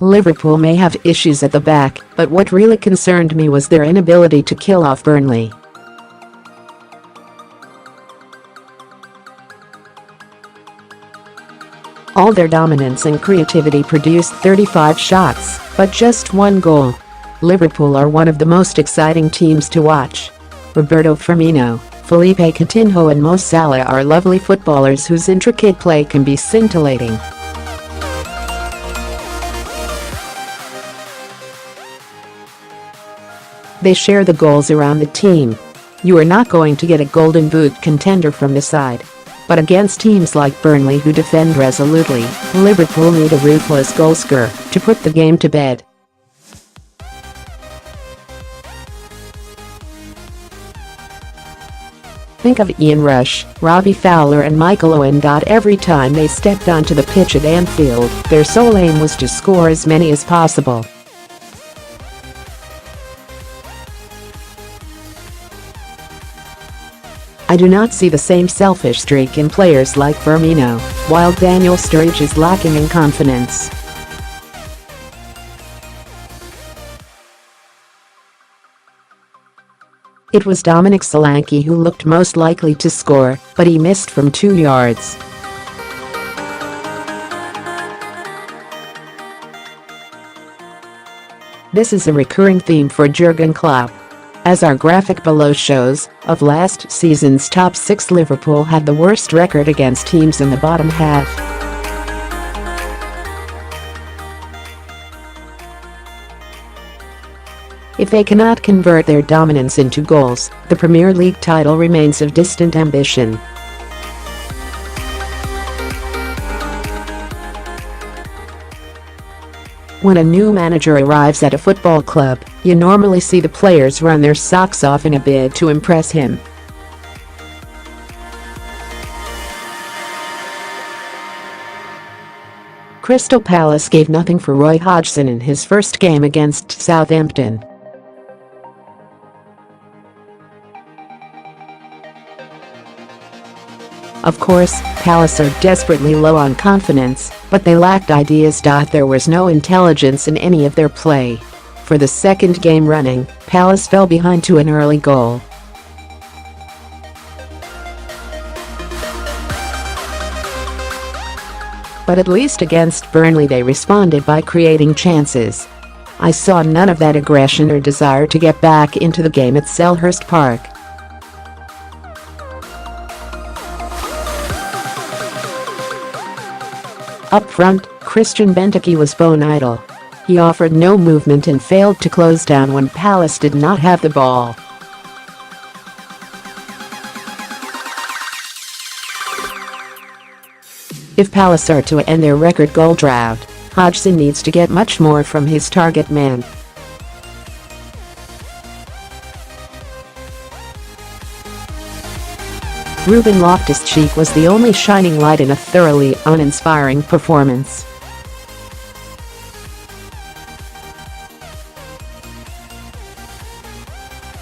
Liverpool may have issues at the back, but what really concerned me was their inability to kill off Burnley. All their dominance and creativity produced 35 shots, but just one goal. Liverpool are one of the most exciting teams to watch. Roberto Firmino, Felipe Coutinho and Mo Salah are lovely footballers whose intricate play can be scintillating. They share the goals around the team. You are not going to get a golden boot contender from the side. But against teams like Burnley who defend resolutely, Liverpool need a ruthless goalscorer to put the game to bed. Think of Ian Rush, Robbie Fowler and Michael Owen. Every time they stepped onto the pitch at Anfield, their sole aim was to score as many as possible. I do not see the same selfish streak in players like Firmino, while Daniel Sturridge is lacking in confidence. It was Dominic Solanke who looked most likely to score, but he missed from 2 yards. This is a recurring theme for Jurgen Klopp. As our graphic below shows, of last season's top 6, Liverpool had the worst record against teams in the bottom half. If they cannot convert their dominance into goals, the Premier League title remains of distant ambition. When a new manager arrives at a football club, you normally see the players run their socks off in a bid to impress him. Crystal Palace gave nothing for Roy Hodgson in his first game against Southampton. Of course, Palace are desperately low on confidence, but they lacked ideas. There was no intelligence in any of their play. For the second game running, Palace fell behind to an early goal. But at least against Burnley they responded by creating chances. I saw none of that aggression or desire to get back into the game at Selhurst Park. Up front, Christian Benteke was bone idle. He offered no movement and failed to close down when Palace did not have the ball. If Palace are to end their record goal drought, Hodgson needs to get much more from his target man. Ruben Loftus-Cheek was the only shining light in a thoroughly uninspiring performance.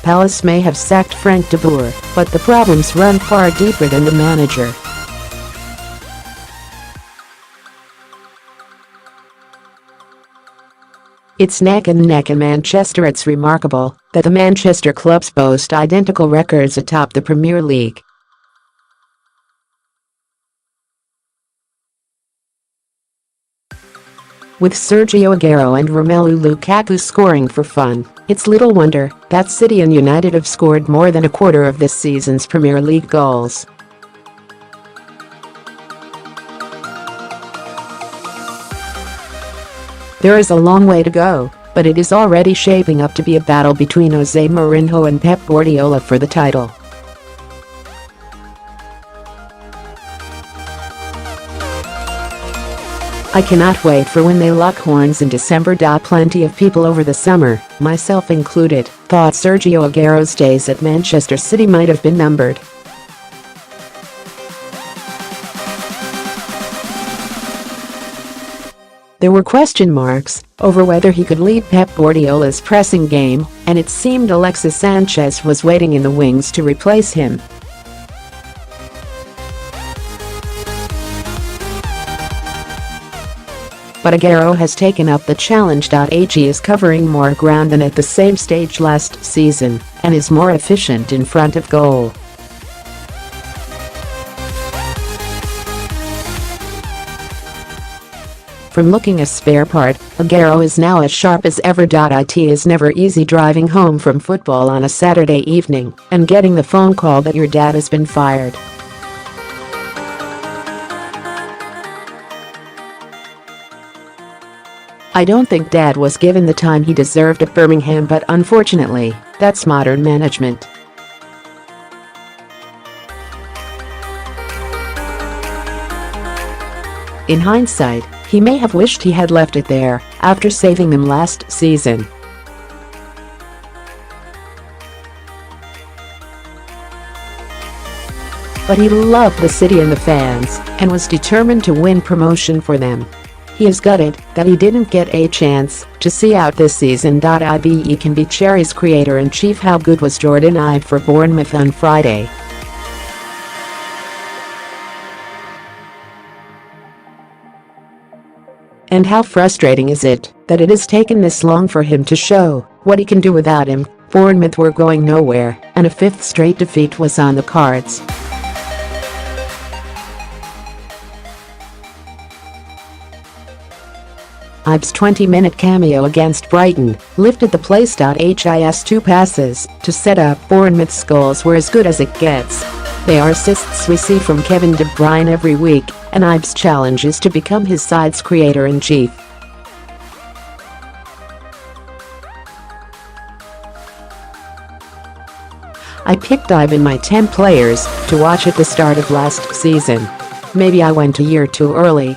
Palace may have sacked Frank de Boer, but the problems run far deeper than the manager. It's neck and neck in Manchester. It's remarkable that the Manchester clubs boast identical records atop the Premier League. With Sergio Aguero and Romelu Lukaku scoring for fun, it's little wonder that City and United have scored more than a quarter of this season's Premier League goals. There is a long way to go, but it is already shaping up to be a battle between Jose Mourinho and Pep Guardiola for the title. I cannot wait for when they lock horns in December. Plenty of people over the summer, myself included, thought Sergio Aguero's days at Manchester City might have been numbered. There were question marks over whether he could lead Pep Guardiola's pressing game, and it seemed Alexis Sanchez was waiting in the wings to replace him. but Aguero has taken up the challenge. He is covering more ground than at the same stage last season and is more efficient in front of goal. From looking a spare part, Aguero is now as sharp as ever. It is never easy driving home from football on a Saturday evening and getting the phone call that your dad has been fired. I don't think Dad was given the time he deserved at Birmingham, but unfortunately, that's modern management. In hindsight, he may have wished he had left it there after saving them last season. But he loved the city and the fans and was determined to win promotion for them. He is gutted that he didn't get a chance to see out this season. Ibe can be Cherry's creator-in-chief. How good was Jordan Ibe for Bournemouth on Friday? And how frustrating is it that it has taken this long for him to show what he can do without him? Bournemouth were going nowhere, and a fifth straight defeat was on the cards. Ibe's 20-minute cameo against Brighton lifted the place. His 2 passes to set up Bournemouth's goals were as good as it gets. They are assists we see from Kevin De Bruyne every week, and Ibe's challenge is to become his side's creator-in-chief. I picked Ibe in my 10 players to watch at the start of last season. Maybe I went a year too early.